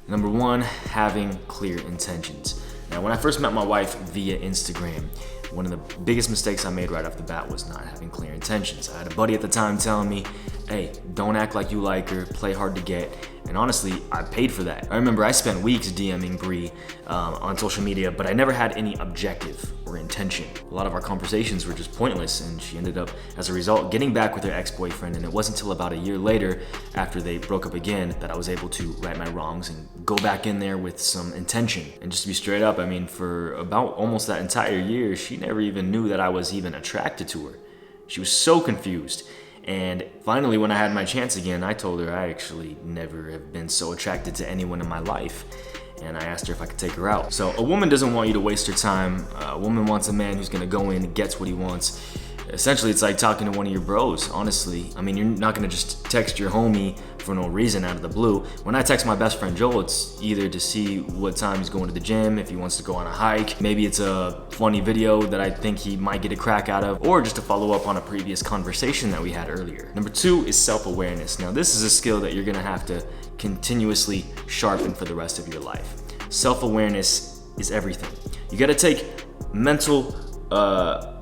Number one, having clear intentions. Now, when I first met my wife via Instagram, one of the biggest mistakes I made right off the bat was not having clear intentions. I had a buddy at the time telling me, hey, don't act like you like her, play hard to get. And honestly, I paid for that. I remember I spent weeks DMing Bree on social media, but I never had any objective or intention. A lot of our conversations were just pointless, and she ended up, as a result, getting back with her ex-boyfriend. And it wasn't until about a year later, after they broke up again, that I was able to right my wrongs and go back in there with some intention. And just to be straight up, I mean, for about almost that entire year, she never even knew that I was even attracted to her. She was so confused. And finally, when I had my chance again, I told her I actually never have been so attracted to anyone in my life. And I asked her if I could take her out. So a woman doesn't want you to waste her time. A woman wants a man who's gonna go in and gets what he wants. Essentially, it's like talking to one of your bros, honestly. I mean, you're not gonna just text your homie for no reason out of the blue. When I text my best friend Joel, it's either to see what time he's going to the gym, if he wants to go on a hike, maybe it's a funny video that I think he might get a crack out of, or just to follow up on a previous conversation that we had earlier. Number two is self-awareness. Now, this is a skill that you're gonna have to continuously sharpen for the rest of your life. Self-awareness is everything. You gotta take mental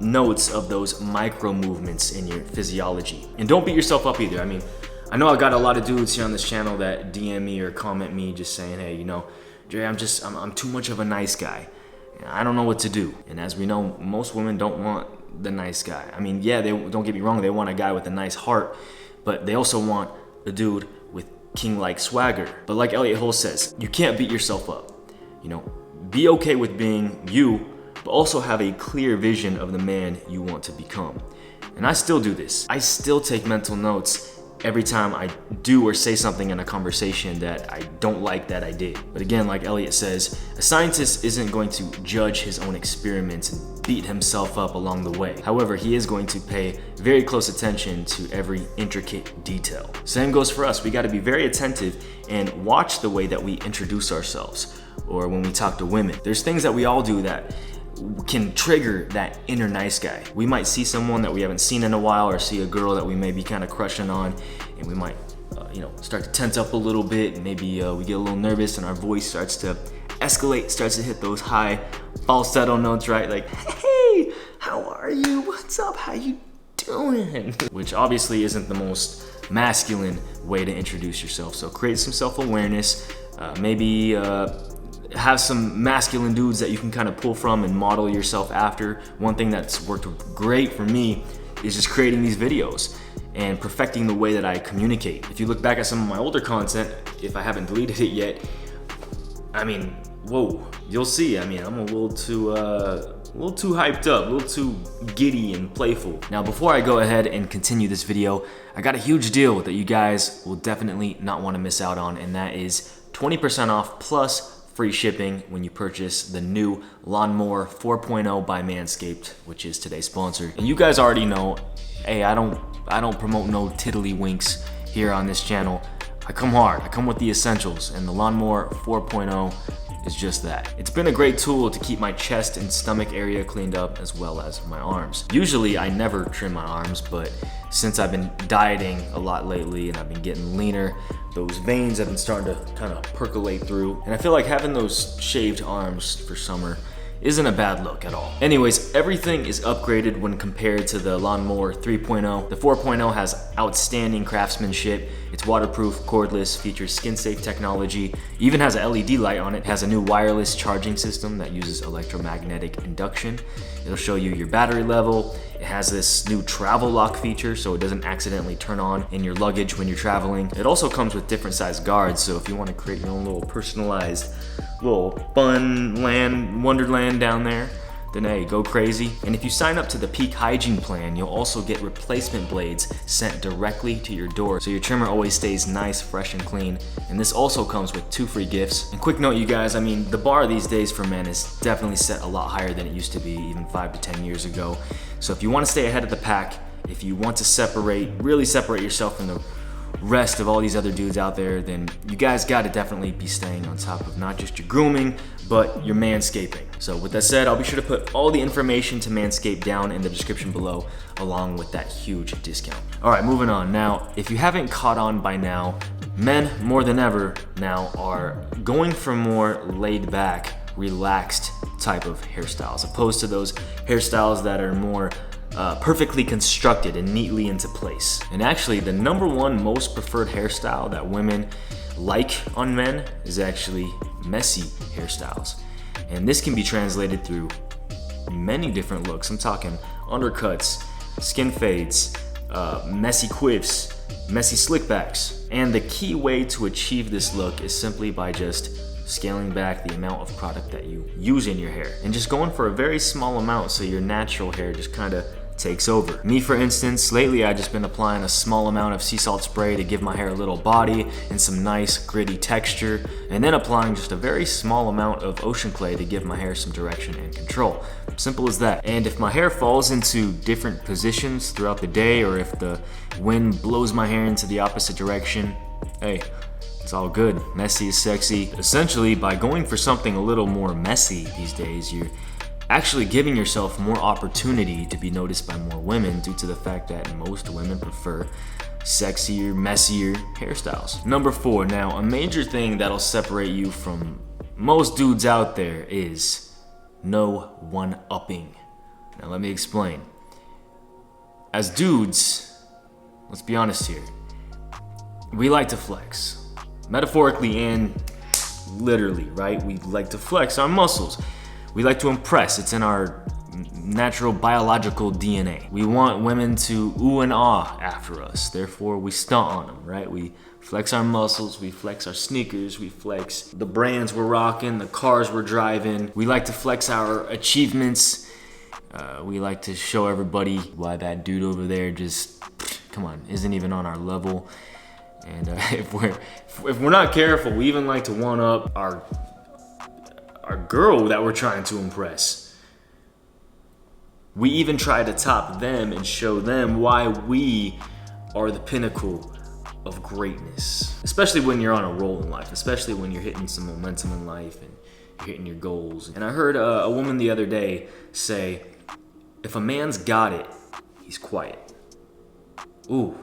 notes of those micro movements in your physiology. And don't beat yourself up either. I mean, I know I got a lot of dudes here on this channel that DM me or comment me just saying, hey, you know, Dre, I'm too much of a nice guy. I don't know what to do. And as we know, most women don't want the nice guy. I mean, yeah, don't get me wrong, they want a guy with a nice heart, but they also want a dude with king-like swagger. But like Elliot Hull says, you can't beat yourself up. You know, be okay with being you, but also have a clear vision of the man you want to become. And I still do this. I still take mental notes every time I do or say something in a conversation that I don't like that I did. But again, like Elliot says, a scientist isn't going to judge his own experiments and beat himself up along the way. However, he is going to pay very close attention to every intricate detail. Same goes for us. We got to be very attentive and watch the way that we introduce ourselves or when we talk to women. There's things that we all do that can trigger that inner nice guy. We might see someone that we haven't seen in a while, or see a girl that we may be kind of crushing on, and we might start to tense up a little bit, and maybe we get a little nervous and our voice starts to escalate, starts to hit those high falsetto notes, right? Like, hey, how are you? What's up? How you doing? Which obviously isn't the most masculine way to introduce yourself. So create some self-awareness, maybe have some masculine dudes that you can kind of pull from and model yourself after. One thing that's worked great for me is just creating these videos and perfecting the way that I communicate. If you look back at some of my older content, if I haven't deleted it yet, I mean, whoa, you'll see. I mean, I'm a little too hyped up, a little too giddy and playful. Now, before I go ahead and continue this video, I got a huge deal that you guys will definitely not want to miss out on, and that is 20% off plus free shipping when you purchase the new Lawnmower 4.0 by Manscaped, which is today's sponsor. And you guys already know, hey, I don't promote no tiddlywinks here on this channel. I come hard. I come with the essentials, and the Lawnmower 4.0 is just that. It's been a great tool to keep my chest and stomach area cleaned up, as well as my arms. Usually I never trim my arms, but since I've been dieting a lot lately and I've been getting leaner, those veins have been starting to kind of percolate through. And I feel like having those shaved arms for summer isn't a bad look at all. Anyways, everything is upgraded when compared to the Lawnmower 3.0. The 4.0 has outstanding craftsmanship. It's waterproof, cordless, features skin-safe technology, even has a LED light on it, has a new wireless charging system that uses electromagnetic induction. It'll show you your battery level. It has this new travel lock feature, so it doesn't accidentally turn on in your luggage when you're traveling. It also comes with different size guards, so if you want to create your own little personalized little fun wonderland down there, then hey, go crazy. And if you sign up to the Peak Hygiene plan, you'll also get replacement blades sent directly to your door, so your trimmer always stays nice, fresh, and clean. And this also comes with 2 free gifts. And quick note, you guys, I mean, the bar these days for men is definitely set a lot higher than it used to be even 5 to 10 years ago. So if you want to stay ahead of the pack, if you want to really separate yourself from the rest of all these other dudes out there, then you guys gotta definitely be staying on top of not just your grooming, but your manscaping. So with that said, I'll be sure to put all the information to Manscaped down in the description below, along with that huge discount. All right, moving on. Now, if you haven't caught on by now, men more than ever now are going for more laid back, relaxed type of hairstyles, opposed to those hairstyles that are more perfectly constructed and neatly into place. And actually, the #1 most preferred hairstyle that women like on men is actually messy hairstyles. And this can be translated through many different looks. I'm talking undercuts, skin fades, messy quiffs, messy slickbacks. And the key way to achieve this look is simply by just scaling back the amount of product that you use in your hair and just going for a very small amount so your natural hair just kind of takes over. Me, for instance, lately I've just been applying a small amount of sea salt spray to give my hair a little body and some nice gritty texture, and then applying just a very small amount of ocean clay to give my hair some direction and control. Simple as that. And if my hair falls into different positions throughout the day, or if the wind blows my hair into the opposite direction, hey, it's all good. Messy is sexy. Essentially, by going for something a little more messy these days, you're actually giving yourself more opportunity to be noticed by more women, due to the fact that most women prefer sexier, messier hairstyles. #4, now a major thing that'll separate you from most dudes out there is no one-upping. Now let me explain. As dudes, let's be honest here, we like to flex. Metaphorically and literally, right? We like to flex our muscles. We like to impress. It's in our natural biological DNA. We want women to ooh and ah after us. Therefore, we stunt on them, right? We flex our muscles, we flex our sneakers, we flex the brands we're rocking, the cars we're driving. We like to flex our achievements. We like to show everybody why that dude over there just, come on, isn't even on our level. And if we're not careful, we even like to one up our girl that we're trying to impress. We even try to top them and show them why we are the pinnacle of greatness. Especially when you're on a roll in life, especially when you're hitting some momentum in life and you're hitting your goals. And I heard a woman the other day say, if a man's got it, he's quiet. Ooh.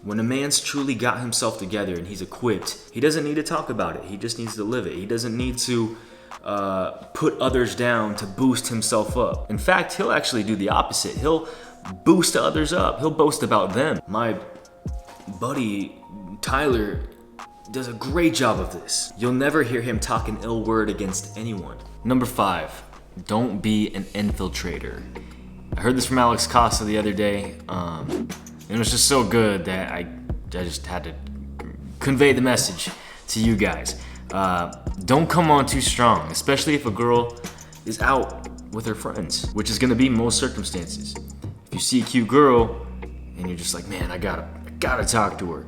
When a man's truly got himself together and he's equipped, he doesn't need to talk about it. He just needs to live it. He doesn't need to put others down to boost himself up. In fact, he'll actually do the opposite. He'll boost others up. He'll boast about them. My buddy Tyler does a great job of this. You'll never hear him talk an ill word against anyone. #5, don't be an infiltrator. I heard this from Alex Costa the other day. It was just so good that I just had to convey the message to you guys. Don't come on too strong, especially if a girl is out with her friends, which is gonna be most circumstances. If you see a cute girl and you're just like, man, I gotta talk to her,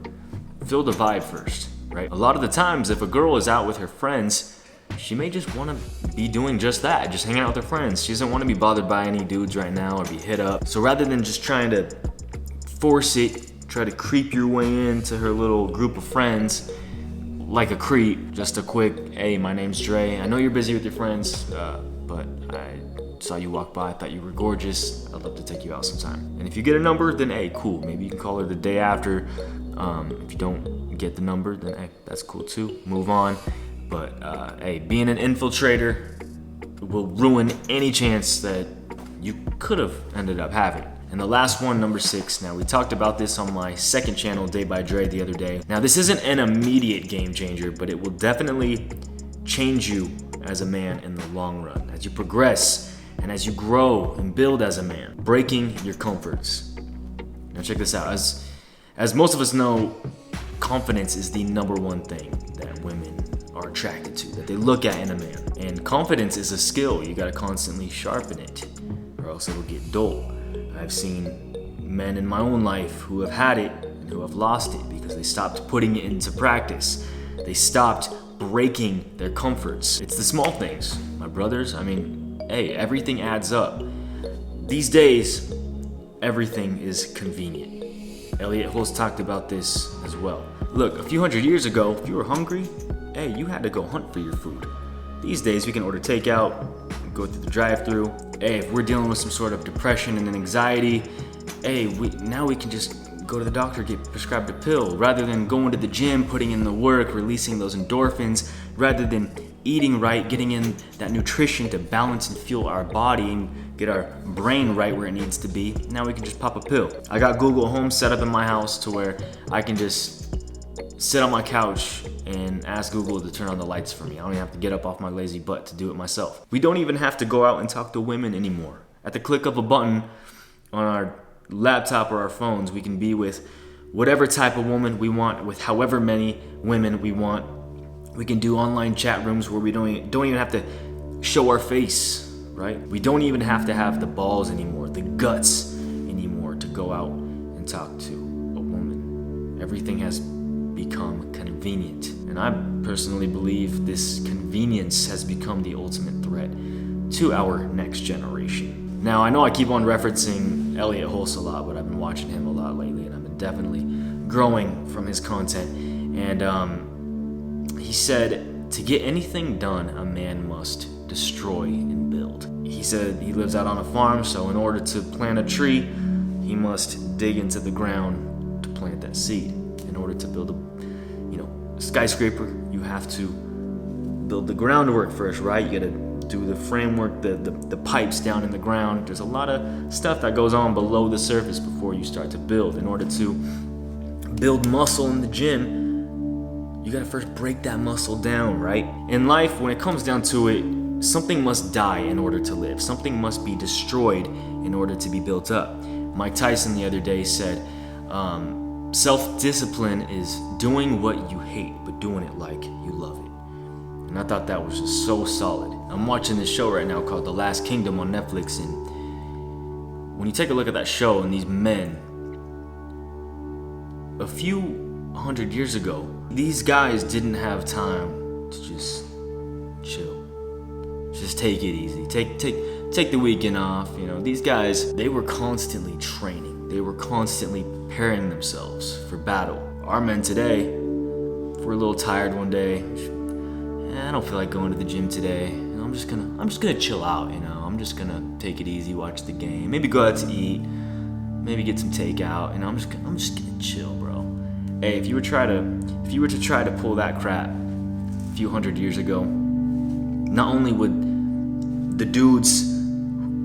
feel the vibe first, right? A lot of the times, if a girl is out with her friends, she may just wanna be doing just that, just hanging out with her friends. She doesn't wanna be bothered by any dudes right now or be hit up. So rather than just trying to force it, try to creep your way into her little group of friends like a creep, just a quick, hey, my name's Dre, I know you're busy with your friends, but I saw you walk by, I thought you were gorgeous, I'd love to take you out sometime. And if you get a number, then hey, cool, maybe you can call her the day after. If you don't get the number, then hey, that's cool too, move on. But hey, being an infiltrator will ruin any chance that you could have ended up having. And the last one, #6. Now, we talked about this on my second channel, Day by Dre, the other day. Now, this isn't an immediate game changer, but it will definitely change you as a man in the long run, as you progress and as you grow and build as a man. Breaking your comforts. Now, check this out. As most of us know, confidence is the #1 thing that women are attracted to, that they look at in a man. And confidence is a skill. You gotta constantly sharpen it, or else it'll get dull. I've seen men in my own life who have had it and who have lost it because they stopped putting it into practice. They stopped breaking their comforts. It's the small things, my brothers. I mean, hey, everything adds up. These days, everything is convenient. Elliot Hulse talked about this as well. Look, a few hundred years ago, if you were hungry, hey, you had to go hunt for your food. These days, we can order takeout, go through the drive-thru. Hey, if we're dealing with some sort of depression and anxiety, hey, now we can just go to the doctor, get prescribed a pill, rather than going to the gym, putting in the work, releasing those endorphins, rather than eating right, getting in that nutrition to balance and fuel our body and get our brain right where it needs to be. Now we can just pop a pill. I got Google Home set up in my house to where I can just sit on my couch and ask Google to turn on the lights for me. I don't even have to get up off my lazy butt to do it myself. We don't even have to go out and talk to women anymore. At the click of a button on our laptop or our phones, we can be with whatever type of woman we want, with however many women we want. We can do online chat rooms where we don't even have to show our face, right? We don't even have to have the balls anymore, the guts anymore to go out and talk to a woman. Everything has become convenient. And I personally believe this convenience has become the ultimate threat to our next generation. Now, I know I keep on referencing Elliot Hulse a lot, but I've been watching him a lot lately, and I've been definitely growing from his content. And he said, to get anything done, a man must destroy and build. He said he lives out on a farm, so in order to plant a tree, he must dig into the ground to plant that seed. In order to build a skyscraper, you have to build the groundwork first, right? You gotta do the framework, the pipes down in the ground. There's a lot of stuff that goes on below the surface before you start to build. In order to build muscle in the gym, you gotta first break that muscle down, right? In life, when it comes down to it, something must die in order to live. Something must be destroyed in order to be built up. Mike Tyson the other day said, self-discipline is doing what you hate, but doing it like you love it. And I thought that was just so solid. I'm watching this show right now called The Last Kingdom on Netflix, and when you take a look at that show and these men, a few hundred years ago, these guys didn't have time to just chill. Just take it easy. Take the weekend off. These guys, they were constantly training. They were constantly preparing themselves for battle. Our men today, if we're a little tired one day, I don't feel like going to the gym today. I'm just gonna chill out. I'm just gonna take it easy, watch the game, maybe go out to eat, maybe get some takeout. I'm just gonna chill, bro. Hey, if you were to try to pull that crap a few hundred years ago, not only would the dudes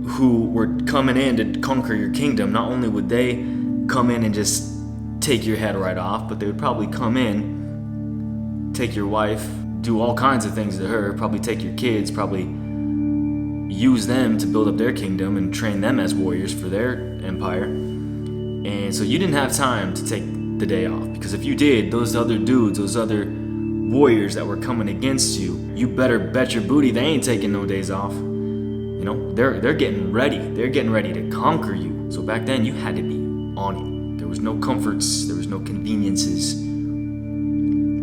who were coming in to conquer your kingdom, not only would they come in and just take your head right off, but they would probably come in, take your wife, do all kinds of things to her, probably take your kids, probably use them to build up their kingdom and train them as warriors for their empire. And so you didn't have time to take the day off, because if you did, those other dudes, those other warriors that were coming against you, you better bet your booty they ain't taking no days off. They're getting ready. They're getting ready to conquer you. So back then you had to be on it. There was no comforts, there was no conveniences.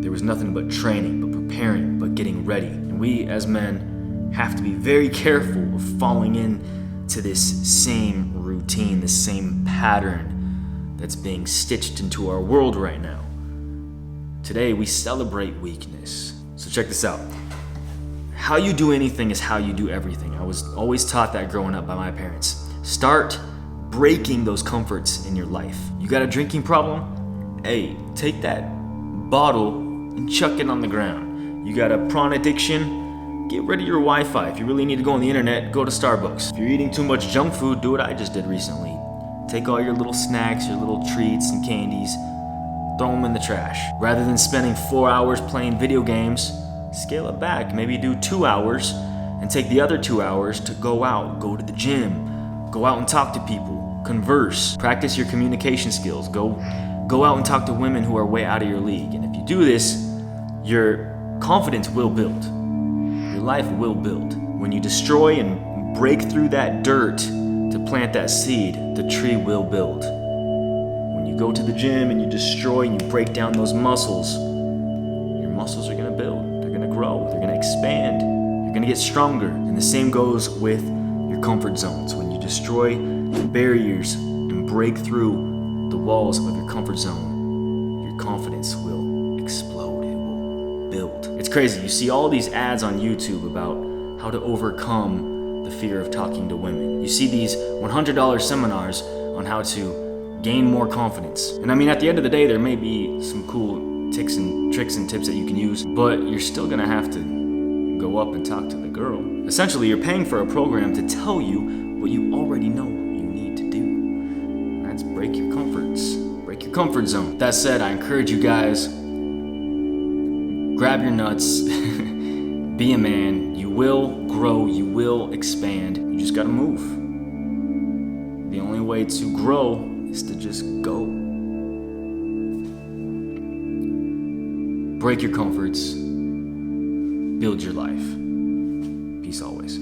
There was nothing but training, but preparing, but getting ready. And we as men have to be very careful of falling into this same routine, this same pattern that's being stitched into our world right now. Today we celebrate weakness. So check this out. How you do anything is how you do everything. I was always taught that growing up by my parents. Start breaking those comforts in your life. You got a drinking problem? Hey, take that bottle and chuck it on the ground. You got a prawn addiction? Get rid of your Wi-Fi. If you really need to go on the internet, go to Starbucks. If you're eating too much junk food, do what I just did recently. Take all your little snacks, your little treats and candies, throw them in the trash. Rather than spending 4 hours playing video games, scale it back. Maybe do 2 hours and take the other 2 hours to go out, go to the gym, go out and talk to people, converse, practice your communication skills, go out and talk to women who are way out of your league. And if you do this, your confidence will build. Your life will build. When you destroy and break through that dirt to plant that seed, the tree will build. When you go to the gym and you destroy and you break down those muscles, your muscles are gonna build. They're gonna grow, they're gonna expand, you're gonna get stronger. And the same goes with your comfort zones. When you destroy the barriers and break through the walls of your comfort zone, your confidence will explode. It will build. It's crazy. You see all these ads on YouTube about how to overcome the fear of talking to women. You see these $100 seminars on how to gain more confidence. And I mean, at the end of the day, there may be some cool tricks and tips that you can use, but you're still gonna have to go up and talk to the girl. Essentially, you're paying for a program to tell you what you already know you need to do. That's break your comfort zone. That said, I encourage you guys, grab your nuts, be a man. You will grow, you will expand. You just gotta move. The only way to grow is to just go. Break your comforts, build your life. Peace always.